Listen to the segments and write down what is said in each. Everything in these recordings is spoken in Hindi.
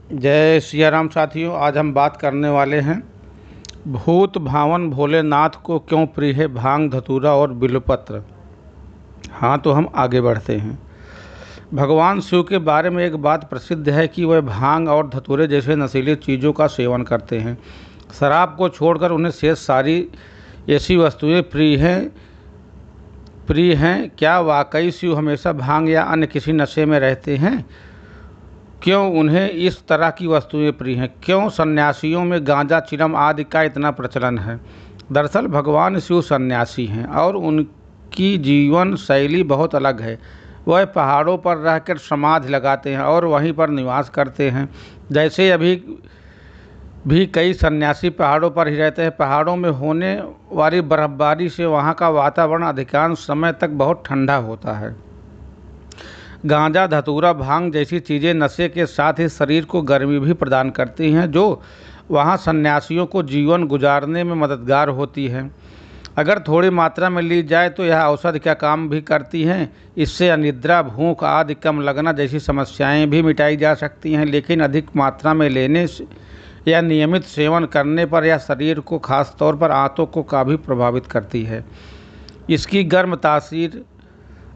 जय सिया राम साथियों। आज हम बात करने वाले हैं भूत भावन भोलेनाथ को क्यों प्रिय है भांग धतूरा और बिल्वपत्र। हाँ, तो हम आगे बढ़ते हैं। भगवान शिव के बारे में एक बात प्रसिद्ध है कि वह भांग और धतूरे जैसे नशीली चीज़ों का सेवन करते हैं। शराब को छोड़कर उन्हें शेष सारी ऐसी वस्तुएं प्रिय हैं। क्या वाकई शिव हमेशा भांग या अन्य किसी नशे में रहते हैं? क्यों उन्हें इस तरह की वस्तुएं प्रिय हैं? क्यों सन्यासियों में गांजा, चिलम आदि का इतना प्रचलन है? दरअसल भगवान शिव सन्यासी हैं और उनकी जीवन शैली बहुत अलग है। वह पहाड़ों पर रहकर समाधि लगाते हैं और वहीं पर निवास करते हैं। जैसे अभी भी कई सन्यासी पहाड़ों पर ही रहते हैं। पहाड़ों में होने वाली बर्फबारी से वहाँ का वातावरण अधिकांश समय तक बहुत ठंडा होता है। गांजा, धतूरा, भांग जैसी चीज़ें नशे के साथ ही शरीर को गर्मी भी प्रदान करती हैं, जो वहाँ सन्यासियों को जीवन गुजारने में मददगार होती है। अगर थोड़ी मात्रा में ली जाए तो यह औषधि का काम भी करती हैं। इससे अनिद्रा, भूख आदि, कम लगना जैसी समस्याएं भी मिटाई जा सकती हैं। लेकिन अधिक मात्रा में लेने से या नियमित सेवन करने पर यह शरीर को, खासतौर पर आंतों को काफ़ी प्रभावित करती है। इसकी गर्म तासीर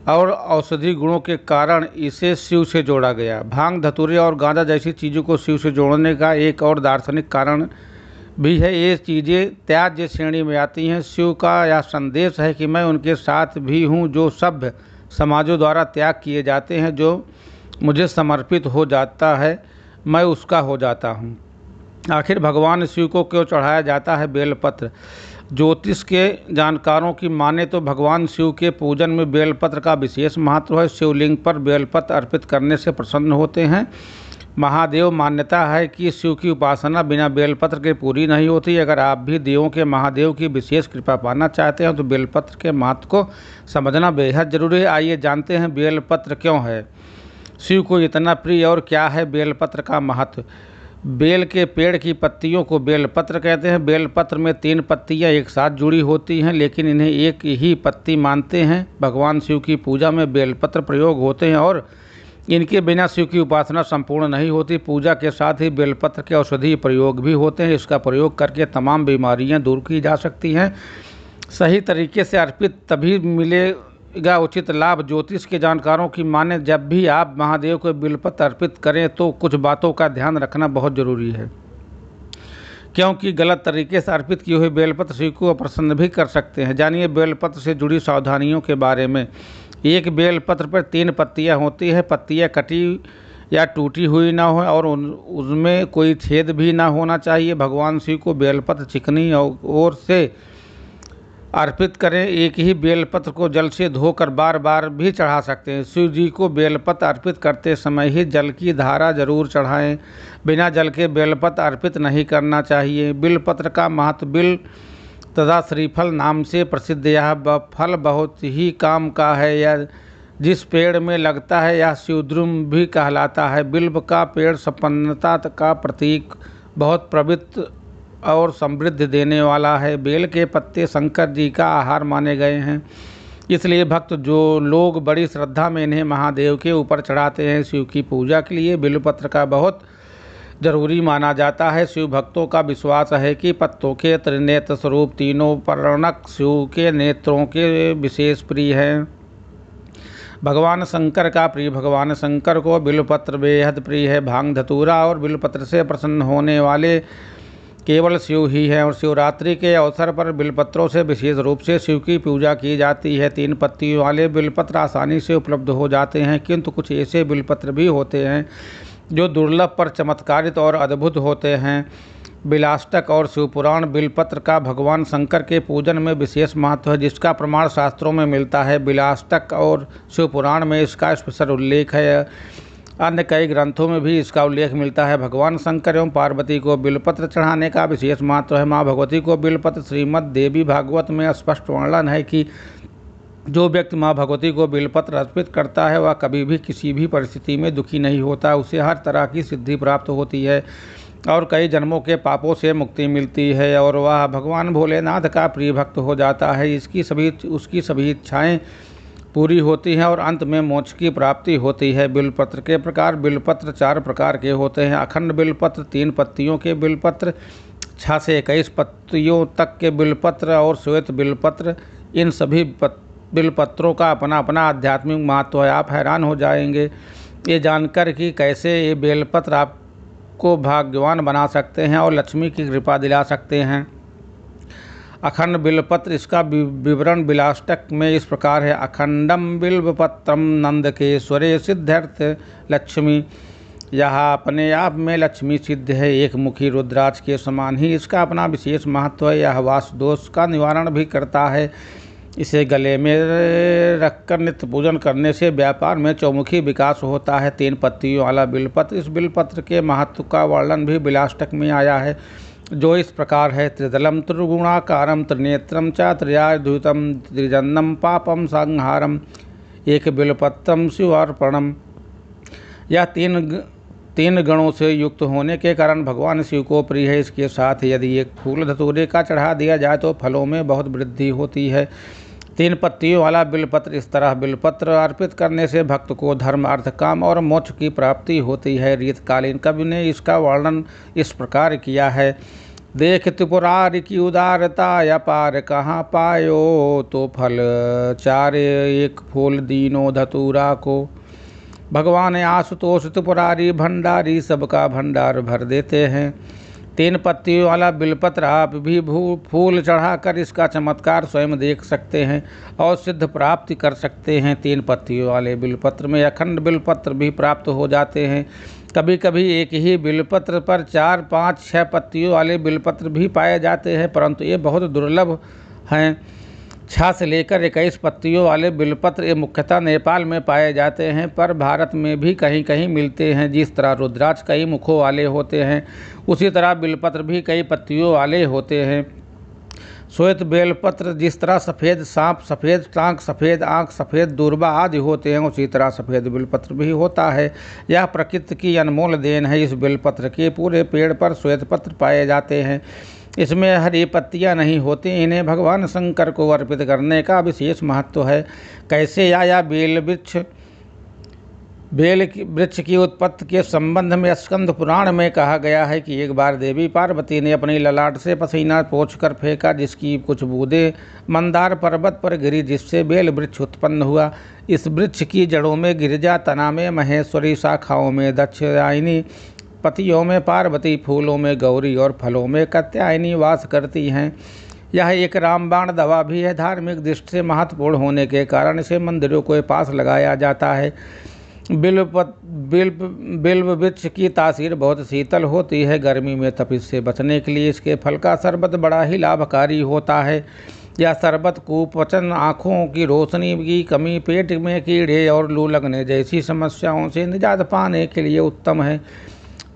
और औषधि गुणों के कारण इसे शिव से जोड़ा गया। भांग, धतूरे और गांजा जैसी चीज़ों को शिव से जोड़ने का एक और दार्शनिक कारण भी है। ये चीज़ें त्याज्य श्रेणी में आती हैं। शिव का यह संदेश है कि मैं उनके साथ भी हूँ। जो सभ्य समाजों द्वारा त्याग किए जाते हैं, जो मुझे समर्पित हो जाता है, मैं उसका हो जाता हूँ। आखिर भगवान शिव को क्यों चढ़ाया जाता है बेलपत्र? ज्योतिष के जानकारों की माने तो भगवान शिव के पूजन में बेलपत्र का विशेष महत्व है। शिवलिंग पर बेलपत्र अर्पित करने से प्रसन्न होते हैं। महादेव मान्यता है कि शिव की उपासना बिना बेलपत्र के पूरी नहीं होती। अगर आप भी देवों के महादेव की विशेष कृपा पाना चाहते हैं तो बेलपत्र के महत्व को समझना बेहद जरूरी है। आइए जानते हैं बेलपत्र क्यों है शिव को इतना प्रिय और क्या है बेलपत्र का महत्व। बेल के पेड़ की पत्तियों को बेलपत्र कहते हैं। बेलपत्र में 3 पत्तियां एक साथ जुड़ी होती हैं, लेकिन इन्हें एक ही पत्ती मानते हैं। भगवान शिव की पूजा में बेलपत्र प्रयोग होते हैं और इनके बिना शिव की उपासना संपूर्ण नहीं होती। पूजा के साथ ही बेलपत्र के औषधीय प्रयोग भी होते हैं। इसका प्रयोग करके तमाम बीमारियां दूर की जा सकती हैं। सही तरीके से अर्पित तभी मिलेगा उचित लाभ। ज्योतिष के जानकारों की माने जब भी आप महादेव को बेलपत्र अर्पित करें तो कुछ बातों का ध्यान रखना बहुत जरूरी है, क्योंकि गलत तरीके से अर्पित किए हुए बेलपत्र शिव को अप्रसन्न भी कर सकते हैं। जानिए बेलपत्र से जुड़ी सावधानियों के बारे में। एक बेलपत्र पर 3 पत्तियां होती है। पत्तियां कटी या टूटी हुई ना हो और उसमें कोई छेद भी ना होना चाहिए। भगवान शिव को बेलपत्र चिकनी ओर से अर्पित करें। एक ही बेलपत्र को जल से धोकर बार बार भी चढ़ा सकते हैं। शिव जी को बेलपत्र अर्पित करते समय ही जल की धारा जरूर चढ़ाएं। बिना जल के बेलपत्र अर्पित नहीं करना चाहिए। बिल्वपत्र का महत्व बिल तथा श्रीफल नाम से प्रसिद्ध। यह फल बहुत ही काम का है। यह जिस पेड़ में लगता है यह शिवद्रुम भी कहलाता है। बिल्व का पेड़ संपन्नता का प्रतीक, बहुत पवित्र और समृद्धि देने वाला है। बेल के पत्ते शंकर जी का आहार माने गए हैं, इसलिए भक्त जो लोग बड़ी श्रद्धा में इन्हें महादेव के ऊपर चढ़ाते हैं। शिव की पूजा के लिए बिल्वपत्र का बहुत जरूरी माना जाता है। शिव भक्तों का विश्वास है कि पत्तों के त्रिनेत्र स्वरूप तीनों पर्णक शिव के नेत्रों के विशेष प्रिय हैं। भगवान शंकर का प्रिय। भगवान शंकर को बिल्वपत्र बेहद प्रिय है। भांग, धतूरा और बिल्वपत्र से प्रसन्न होने वाले केवल शिव ही हैं और शिवरात्रि के अवसर पर बिल्वपत्रों से विशेष रूप से शिव की पूजा की जाती है। 3 पत्तियों वाले बिल्वपत्र आसानी से उपलब्ध हो जाते हैं, किंतु कुछ ऐसे बिल्वपत्र भी होते हैं जो दुर्लभ पर चमत्कारित और अद्भुत होते हैं। बिलाष्टक और शिवपुराण। बिल्वपत्र का भगवान शंकर के पूजन में विशेष महत्व है, जिसका प्रमाण शास्त्रों में मिलता है। बिलाष्टक और शिवपुराण में इसका स्पेशल उल्लेख है। अन्य कई ग्रंथों में भी इसका उल्लेख मिलता है। भगवान शंकर एवं पार्वती को बिल्वपत्र चढ़ाने का विशेष महत्व है। माँ भगवती को बिल्वपत्र। श्रीमद् देवी भागवत में स्पष्ट वर्णन है कि जो व्यक्ति माँ भगवती को बिल्वपत्र अर्पित करता है वह कभी भी किसी भी परिस्थिति में दुखी नहीं होता। उसे हर तरह की सिद्धि प्राप्त होती है और कई जन्मों के पापों से मुक्ति मिलती है और वह भगवान भोलेनाथ का प्रिय भक्त हो जाता है। उसकी सभी इच्छाएं पूरी होती हैं और अंत में मोक्ष की प्राप्ति होती है। बिल्वपत्र के प्रकार। बिल्वपत्र 4 प्रकार के होते हैं। अखंड बिल्वपत्र, 3 पत्तियों के बिल्वपत्र, 6 से 21 पत्तियों तक के बिल्वपत्र और श्वेत बिल्वपत्र। इन सभी बिल्वपत्रों का अपना अपना आध्यात्मिक महत्व है। आप हैरान हो जाएंगे ये जानकर कि कैसे ये बेलपत्र आपको भाग्यवान बना सकते हैं और लक्ष्मी की कृपा दिला सकते हैं। अखंड बिल्वपत्र, इसका विवरण बिलाष्टक में इस प्रकार है। अखंडम बिल्वपत्रम नंदकेश्वरे सिद्ध्यर्थ लक्ष्मी। यह अपने आप में लक्ष्मी सिद्ध है, एक मुखी रुद्राक्ष के समान ही इसका अपना विशेष महत्व है। यह वास्तु दोष का निवारण भी करता है। इसे गले में रखकर नित्य पूजन करने से व्यापार में चौमुखी विकास होता है। 3 पत्तियों वाला बिल्वपत्र। इस बिल्वपत्र के महत्व का वर्णन भी बिलाष्टक में आया है, जो इस प्रकार है। त्रिदलम त्रिगुणाकारम त्रिनेत्रम च त्रियाद्युतम त्रिजन्नम पापम संहारम एक बिल्वपत्रम शिवार्पणम। यह तीन गणों से युक्त होने के कारण भगवान शिव को प्रिय है। इसके साथ यदि एक फूल धतूरे का चढ़ा दिया जाए तो फलों में बहुत वृद्धि होती है। 3 पत्तियों वाला बिल्वपत्र। इस तरह बिल्वपत्र अर्पित करने से भक्त को धर्म, अर्थ, काम और मोक्ष की प्राप्ति होती है। रीतकालीन कवि ने इसका वर्णन इस प्रकार किया है। देख त्रिपुरारि की उदारता अपार, कहाँ पायो तो फल चारे एक फूल दीनो धतूरा को। भगवान आशुतोष त्रिपुरारी भंडारी, सबका भंडार भर देते हैं। 3 पत्तियों वाला बिल्वपत्र। आप भी फूल चढ़ाकर इसका चमत्कार स्वयं देख सकते हैं और सिद्ध प्राप्ति कर सकते हैं। 3 पत्तियों वाले बिल्वपत्र में अखंड बिल्वपत्र भी प्राप्त हो जाते हैं। कभी कभी एक ही बिल्वपत्र पर 4, 5, 6 पत्तियों वाले बिल्वपत्र भी पाए जाते हैं, परंतु ये बहुत दुर्लभ हैं। 6 से लेकर 21 पत्तियों वाले बिल्वपत्र ये मुख्यतः नेपाल में पाए जाते हैं, पर भारत में भी कहीं कहीं मिलते हैं। जिस तरह रुद्राक्ष कई मुखों वाले होते हैं, उसी तरह बिल्वपत्र भी कई पत्तियों वाले होते हैं। श्वेत बेलपत्र जिस तरह सफ़ेद सांप, सफ़ेद टांग, सफ़ेद आँख, सफ़ेद दूर्वा आदि होते हैं, उसी तरह सफ़ेद बिल्वपत्र भी होता है। यह प्रकृति की अनमोल देन है। इस बिल्वपत्र के पूरे पेड़ पर श्वेत पत्र पाए जाते हैं। इसमें हरी पत्तियां नहीं होती। इन्हें भगवान शंकर को अर्पित करने का विशेष महत्व है। कैसे आया बेल वृक्ष? बेल वृक्ष की उत्पत्ति के संबंध में स्कंद पुराण में कहा गया है कि एक बार देवी पार्वती ने अपनी ललाट से पसीना पोंछकर फेंका, जिसकी कुछ बूंदें मंदार पर्वत पर गिरी, जिससे बेल वृक्ष उत्पन्न हुआ। इस वृक्ष की जड़ों में गिरिजा, तना में महेश्वरी, शाखाओं में दक्षायनी, पतियों में पार्वती, फूलों में गौरी और फलों में कात्यायनी वास करती हैं। यह एक रामबाण दवा भी है। धार्मिक दृष्टि से महत्वपूर्ण होने के कारण इसे मंदिरों के पास लगाया जाता है। बिल्व वृक्ष की तासीर बहुत शीतल होती है। गर्मी में तपिश से बचने के लिए इसके फल का शरबत बड़ा ही लाभकारी होता है। यह शरबत कुपोषण, आँखों की रोशनी की कमी, पेट में कीड़े और लू लगने जैसी समस्याओं से निजात पाने के लिए उत्तम है।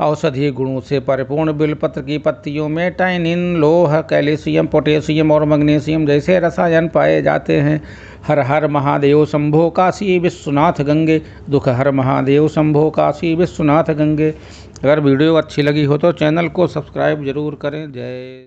औषधीय गुणों से परिपूर्ण बिल्वपत्र की पत्तियों में टैनिन, लोह, कैल्शियम, पोटेशियम और मैग्नीशियम जैसे रसायन पाए जाते हैं। हर हर महादेव शंभो काशी विश्वनाथ गंगे। दुख हर महादेव शंभो काशी विश्वनाथ गंगे। अगर वीडियो अच्छी लगी हो तो चैनल को सब्सक्राइब जरूर करें। जय